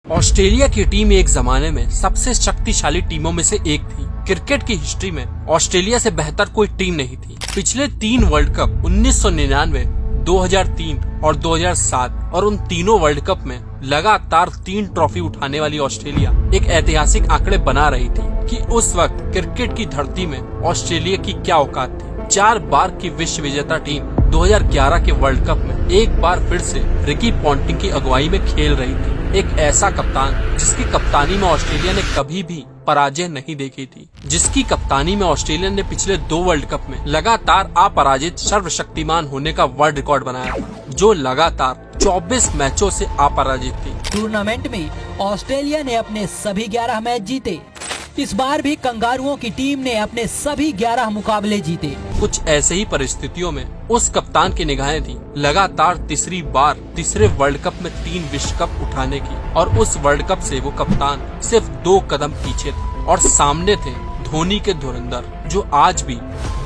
Australia की team एक जमाने में सबसे शक्तिशाली टीमों में से एक थी। क्रिकेट की हिस्ट्री में ऑस्ट्रेलिया से बेहतर कोई टीम नहीं थी। पिछले 3 वर्ल्ड कप 1999, 2003 और 2007 और उन तीनों वर्ल्ड कप में लगातार 3 ट्रॉफी उठाने वाली ऑस्ट्रेलिया एक ऐतिहासिक आंकड़े बना रही थी कि उस वक्त क्रिकेट की धरती में ऑस्ट्रेलिया की क्या औकात थी। 4 बार की विश्व विजेता टीम 2011 के वर्ल्ड कप में एक बार फिर से रिकी पॉन्टिंग की अगुवाई में खेल रही थी। एक ऐसा कप्तान जिसकी कप्तानी में ऑस्ट्रेलिया ने कभी भी पराजय नहीं देखी थी, जिसकी कप्तानी में ऑस्ट्रेलिया ने पिछले 2 वर्ल्ड कप में लगातार अपराजित सर्वशक्तिमान होने का वर्ल्ड रिकॉर्ड बनाया था, जो लगातार 24 मैचों से अपराजित थी। टूर्नामेंट में ऑस्ट्रेलिया ने अपने सभी 11 मैच जीते। इस बार भी कंगारुओं की टीम ने अपने सभी 11 मुकाबले जीते। कुछ ऐसे ही परिस्थितियों में उस कप्तान की निगाहें थी लगातार तीसरी बार तीसरे वर्ल्ड कप में 3 विश्व कप उठाने की, और उस वर्ल्ड कप से वो कप्तान सिर्फ 2 कदम पीछे था और सामने थे धोनी के धुरंधर, जो आज भी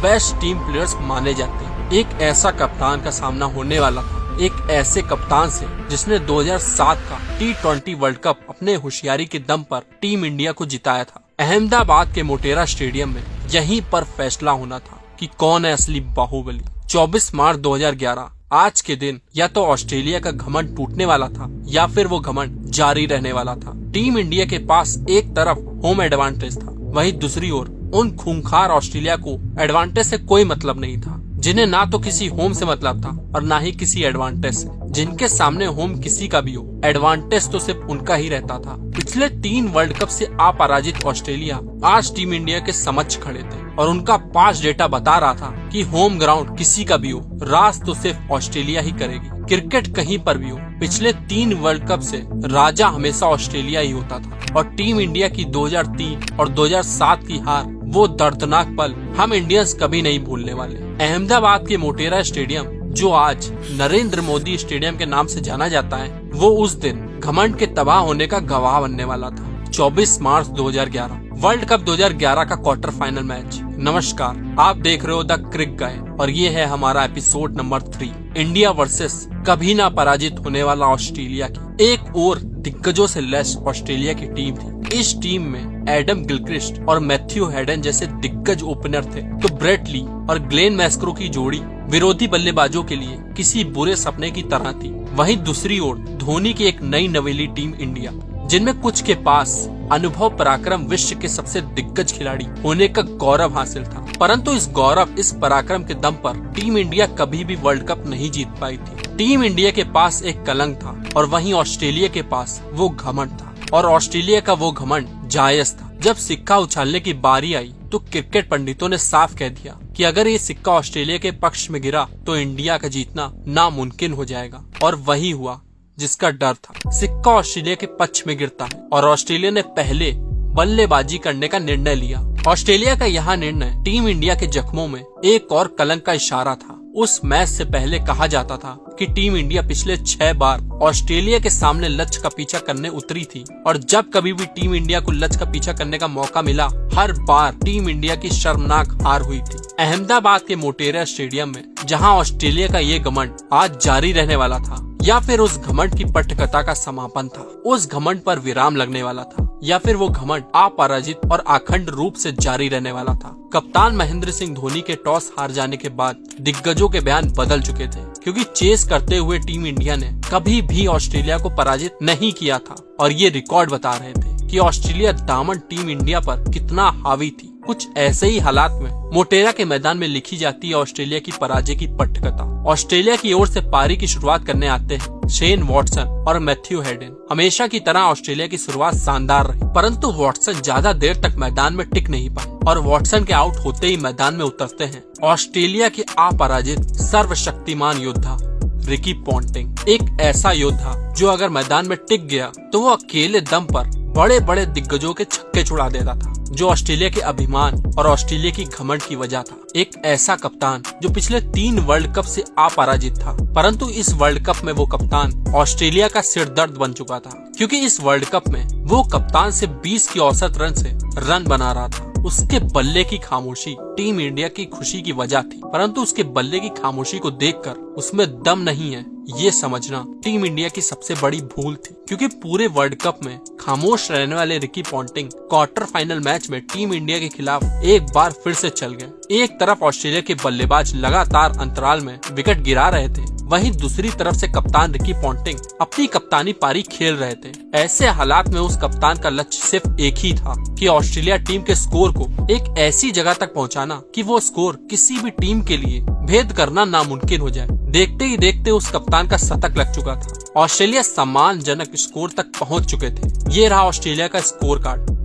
बेस्ट टीम प्लेयर्स माने जाते हैं। एक ऐसा कप्तान का सामना होने वाला था, एक ऐसे कप्तान से जिसने 2007 का T20 वर्ल्ड कप अपने होशियारी के दम पर टीम इंडिया को जिताया था। अहमदाबाद के मोटेरा स्टेडियम में यहीं पर फैसला होना था कि कौन है असली बाहुबली। 24 मार्च 2011 आज के दिन या तो ऑस्ट्रेलिया का घमंड टूटने वाला था या फिर वो घमंड जारी रहने वाला था। टीम इंडिया के पास एक तरफ होम एडवांटेज था, वहीं दूसरी ओर उन खूंखार ऑस्ट्रेलिया को एडवांटेज से कोई मतलब नहीं था, जिन्हें ना तो किसी होम से मतलब था और ना ही किसी एडवांटेज से। जिनके सामने होम किसी का भी हो, एडवांटेज तो सिर्फ उनका ही रहता था। पिछले 3 वर्ल्ड कप से अपराजित ऑस्ट्रेलिया आज टीम इंडिया के समक्ष खड़े थे और उनका पास डेटा बता रहा था कि होम ग्राउंड किसी का भी हो, राज तो सिर्फ ऑस्ट्रेलिया ही करेगी। क्रिकेट कहीं पर भी हो, पिछले 3 वर्ल्ड कप से राजा हमेशा ऑस्ट्रेलिया ही होता था। और टीम इंडिया की 2003 और 2007 की हार, वो दर्दनाक पल हम इंडियंस कभी नहीं भूलने वाले। अहमदाबाद के मोटेरा स्टेडियम, जो आज नरेंद्र मोदी स्टेडियम के नाम से जाना जाता है, वो उस दिन घमंड के तबाह होने का गवाह बनने वाला था। 24 मार्च 2011 वर्ल्ड कप 2011 का क्वार्टर फाइनल मैच। नमस्कार, आप देख रहे हो द क्रिक गाय और ये है हमारा एपिसोड नंबर 3, इंडिया वर्सेस कभी ना पराजित होने वाला ऑस्ट्रेलिया की। एक और दिग्गजों से लैस ऑस्ट्रेलिया की टीम थी। इस टीम में एडम गिलक्रिस्ट और मैथ्यू हेडन जैसे दिग्गज ओपनर थे, तो ब्रेट ली और ग्लेन मैस्क्रो की जोड़ी विरोधी बल्लेबाजों के लिए किसी बुरे सपने की तरह थी। वहीं दूसरी ओर धोनी की एक नई नवेली टीम इंडिया, जिनमें कुछ के पास अनुभव पराक्रम विश्व के सबसे दिग्गज खिलाड़ी होने का गौरव हासिल था, परंतु इस गौरव इस पराक्रम के दम पर टीम इंडिया कभी भी वर्ल्ड कप नहीं जीत पाई थी। टीम इंडिया के पास एक कलंक था और वहीं ऑस्ट्रेलिया के पास वो घमंड था, और ऑस्ट्रेलिया का वो घमंड जायज था। जब सिक्का उछालने की बारी आई तो क्रिकेट पंडितों ने साफ कह दिया कि अगर ये सिक्का ऑस्ट्रेलिया के पक्ष में गिरा तो इंडिया का जीतना नामुमकिन हो जाएगा, और वही हुआ जिसका डर था। सिक्का ऑस्ट्रेलिया के पक्ष में गिरता है और ऑस्ट्रेलिया ने पहले बल्लेबाजी करने का निर्णय लिया। ऑस्ट्रेलिया का यह निर्णय टीम इंडिया के जख्मों में एक और कलंक का इशारा था। उस मैच से पहले कहा जाता था कि टीम इंडिया पिछले 6 बार ऑस्ट्रेलिया के सामने लक्ष्य का पीछा करने उतरी थी, और जब कभी भी टीम इंडिया को लक्ष्य का पीछा करने का मौका मिला, हर बार टीम इंडिया की शर्मनाक हार हुई थी। अहमदाबाद के मोटेरा स्टेडियम में जहां ऑस्ट्रेलिया का ये घमंड आज जारी रहने वाला था, या फिर उस घमंड की पटकथा का समापन था, उस घमंड पर विराम लगने वाला था, या फिर वो घमंड अपराजित और अखंड रूप से जारी रहने वाला था। कप्तान महेंद्र सिंह धोनी के टॉस हार जाने के बाद दिग्गजों के बयान बदल चुके थे, क्योंकि चेस करते हुए टीम इंडिया ने कभी भी ऑस्ट्रेलिया को पराजित नहीं किया था, और ये रिकॉर्ड बता रहे थे कि ऑस्ट्रेलिया दामन टीम इंडिया पर कितना हावी थी। कुछ ऐसे ही हालात में मोटेरा के मैदान में लिखी जाती है ऑस्ट्रेलिया की पराजय की पटकथा। ऑस्ट्रेलिया की ओर से पारी की शुरुआत करने आते हैं शेन वॉटसन और मैथ्यू हेडन। हमेशा की तरह ऑस्ट्रेलिया की शुरुआत शानदार रही, परंतु वॉटसन ज्यादा देर तक मैदान में टिक नहीं पाए और वॉटसन के आउट होते ही मैदान में उतरते हैं ऑस्ट्रेलिया के अपराजित सर्वशक्तिमान योद्धा रिकी पॉन्टिंग। एक ऐसा योद्धा जो अगर मैदान में टिक गया तो वो अकेले दम पर बड़े बड़े दिग्गजों के छक्के छुड़ा देता था, जो ऑस्ट्रेलिया के अभिमान और ऑस्ट्रेलिया की घमंड की वजह था। एक ऐसा कप्तान जो पिछले 3 वर्ल्ड कप से अपराजित था, परंतु इस वर्ल्ड कप में वो कप्तान ऑस्ट्रेलिया का सिर दर्द बन चुका था, क्योंकि इस वर्ल्ड कप में वो कप्तान से 20 की औसत रन से रन बना रहा था। उसके बल्ले की खामोशी टीम इंडिया की खुशी की वजह थी, परंतु उसके बल्ले की खामोशी को देखकर उसमें दम नहीं है ये समझना टीम इंडिया की सबसे बड़ी भूल थी, क्योंकि पूरे वर्ल्ड कप में खामोश रहने वाले Ricky Ponting quarter final match में टीम इंडिया के खिलाफ एक बार फिर से चल गए। एक तरफ ऑस्ट्रेलिया के बल्लेबाज लगातार अंतराल में विकेट गिरा रहे थे, वहीं दूसरी तरफ से कप्तान रिकी पॉन्टिंग अपनी कप्तानी पारी खेल रहे थे। ऐसे हालात में उस कप्तान का लक्ष्य सिर्फ एक ही था कि ऑस्ट्रेलिया टीम के स्कोर को एक ऐसी जगह तक पहुंचाना कि वो स्कोर किसी भी टीम के लिए भेद करना नामुमकिन हो जाए। देखते ही देखते उस कप्तान का शतक लग चुका था। ऑस्ट्रेलिया सम्मानजनक स्कोर तक पहुंच चुके थे। ये रहा ऑस्ट्रेलिया का स्कोर कार्ड।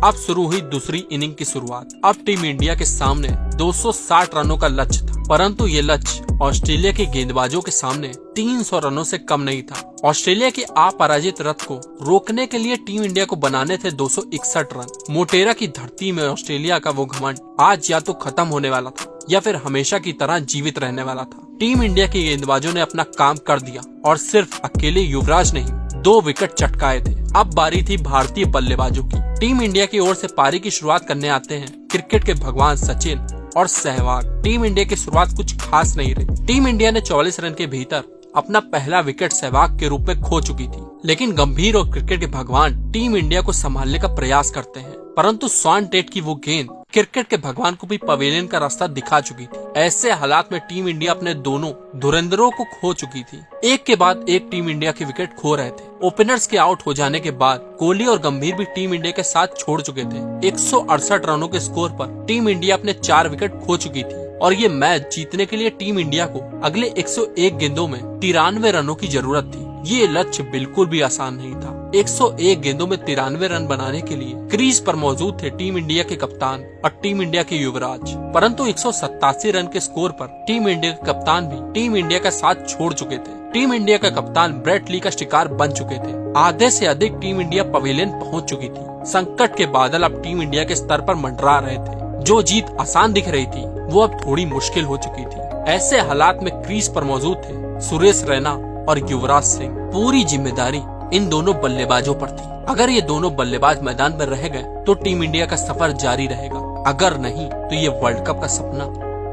अब शुरू हुई दूसरी इनिंग की शुरुआत। अब टीम इंडिया के सामने 260 रनों का लक्ष्य था, परंतु ये लक्ष्य ऑस्ट्रेलिया के गेंदबाजों के सामने 300 रनों से कम नहीं था। ऑस्ट्रेलिया के अपराजित रथ को रोकने के लिए टीम इंडिया को बनाने थे 261 रन। मोटेरा की धरती में ऑस्ट्रेलिया का वो घमंड आज या तो खत्म होने वाला था या फिर हमेशा की तरह जीवित रहने वाला था। टीम इंडिया के गेंदबाजों ने अपना काम कर दिया और सिर्फ अकेले युवराज नहीं 2 विकेट चटकाए थे। अब बारी थी भारतीय बल्लेबाजों की। टीम इंडिया की ओर से पारी की शुरुआत करने आते हैं क्रिकेट के भगवान सचिन और सहवाग। टीम इंडिया की शुरुआत कुछ खास नहीं रही। टीम इंडिया ने 44 रन के भीतर अपना पहला विकेट सहवाग के रूप में खो चुकी थी, लेकिन गंभीर और क्रिकेट के भगवान टीम इंडिया को संभालने का प्रयास करते हैं, परंतु स्वान टेट की वो गेंद क्रिकेट के भगवान को भी पवेलियन का रास्ता दिखा चुकी थी। ऐसे हालात में टीम इंडिया अपने दोनों धुरंधरों को खो चुकी थी। एक के बाद एक टीम इंडिया के विकेट खो रहे थे। ओपनर्स के आउट हो जाने के बाद कोहली और गंभीर भी टीम इंडिया के साथ छोड़ चुके थे। 168 रनों के स्कोर पर टीम इंडिया अपने 4 विकेट खो चुकी थी और ये मैच जीतने के लिए टीम इंडिया को अगले 101 गेंदों में 93 रनों की जरूरत थी। ये लक्ष्य बिल्कुल भी आसान नहीं था। 101 गेंदों में 93 रन बनाने के लिए क्रीज पर मौजूद थे टीम इंडिया के कप्तान और टीम इंडिया के युवराज, परंतु 187 रन के स्कोर पर टीम इंडिया के कप्तान भी टीम इंडिया का साथ छोड़ चुके थे। टीम इंडिया का कप्तान ब्रेट ली का शिकार बन चुके थे। आधे से अधिक टीम इंडिया पवेलियन पहुंच चुकी थी। संकट के बादल अब टीम इंडिया के स्तर पर मंडरा रहे थे। जो जीत आसान दिख रही थी वो अब थोड़ी मुश्किल हो चुकी थी। ऐसे हालात में क्रीज पर मौजूद थे सुरेश रैना और युवराज सिंह। पूरी जिम्मेदारी इन दोनों बल्लेबाजों पर थी। अगर ये दोनों बल्लेबाज मैदान में रह गए तो टीम इंडिया का सफर जारी रहेगा, अगर नहीं तो ये वर्ल्ड कप का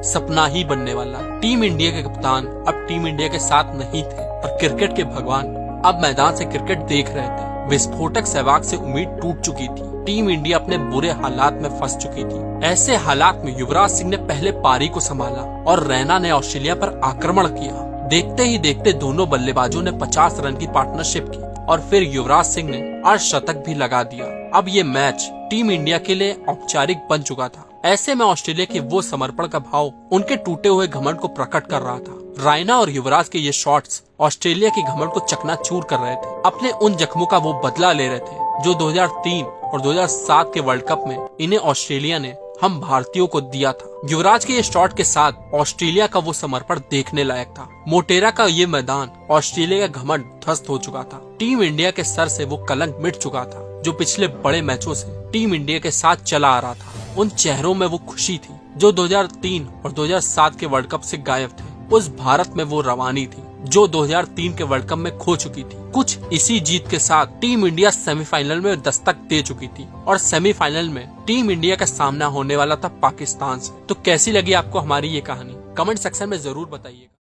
सपना ही बनने वाला। टीम इंडिया के कप्तान अब टीम इंडिया के साथ नहीं थे और क्रिकेट के भगवान अब मैदान से क्रिकेट देख रहे थे। विस्फोटक सहवाग से उम्मीद टूट चुकी थी। टीम इंडिया अपने बुरे हालात में फंस चुकी थी। ऐसे हालात में युवराज सिंह ने पहले पारी को संभाला और रैना ने ऑस्ट्रेलिया पर आक्रमण किया। देखते ही देखते दोनों बल्लेबाजों ने 50 रन की पार्टनरशिप की और फिर युवराज सिंह ने अर्धशतक भी लगा दिया। अब ये मैच टीम इंडिया के लिए औपचारिक बन चुका था। ऐसे में ऑस्ट्रेलिया के वो समर्पण का भाव उनके टूटे हुए घमंड को प्रकट कर रहा था। रैना और युवराज के ये शॉट्स ऑस्ट्रेलिया के घमंड को चकनाचूर कर रहे थे। अपने उन जख्मों का वो बदला ले रहे थे जो 2003 और 2007 के वर्ल्ड कप में इन्हें ऑस्ट्रेलिया ने हम भारतीयों को दिया था। युवराज के ये शॉट के साथ ऑस्ट्रेलिया का वो समर्पण देखने लायक था। मोटेरा का ये मैदान ऑस्ट्रेलिया का घमंड ध्वस्त हो चुका था। टीम इंडिया के सर से वो कलंक मिट चुका था जो पिछले बड़े मैचों से टीम इंडिया के साथ चला आ रहा था। उन चेहरों में वो खुशी थी जो 2003 और 2007 के वर्ल्ड कप से गायब थे। उस भारत में वो रवानी थी जो 2003 के वर्ल्ड कप में खो चुकी थी। कुछ इसी जीत के साथ टीम इंडिया सेमीफाइनल में दस्तक दे चुकी थी और सेमीफाइनल में टीम इंडिया का सामना होने वाला था पाकिस्तान से। तो कैसी लगी आपको हमारी ये कहानी? कमेंट सेक्शन में जरूर बताइएगा।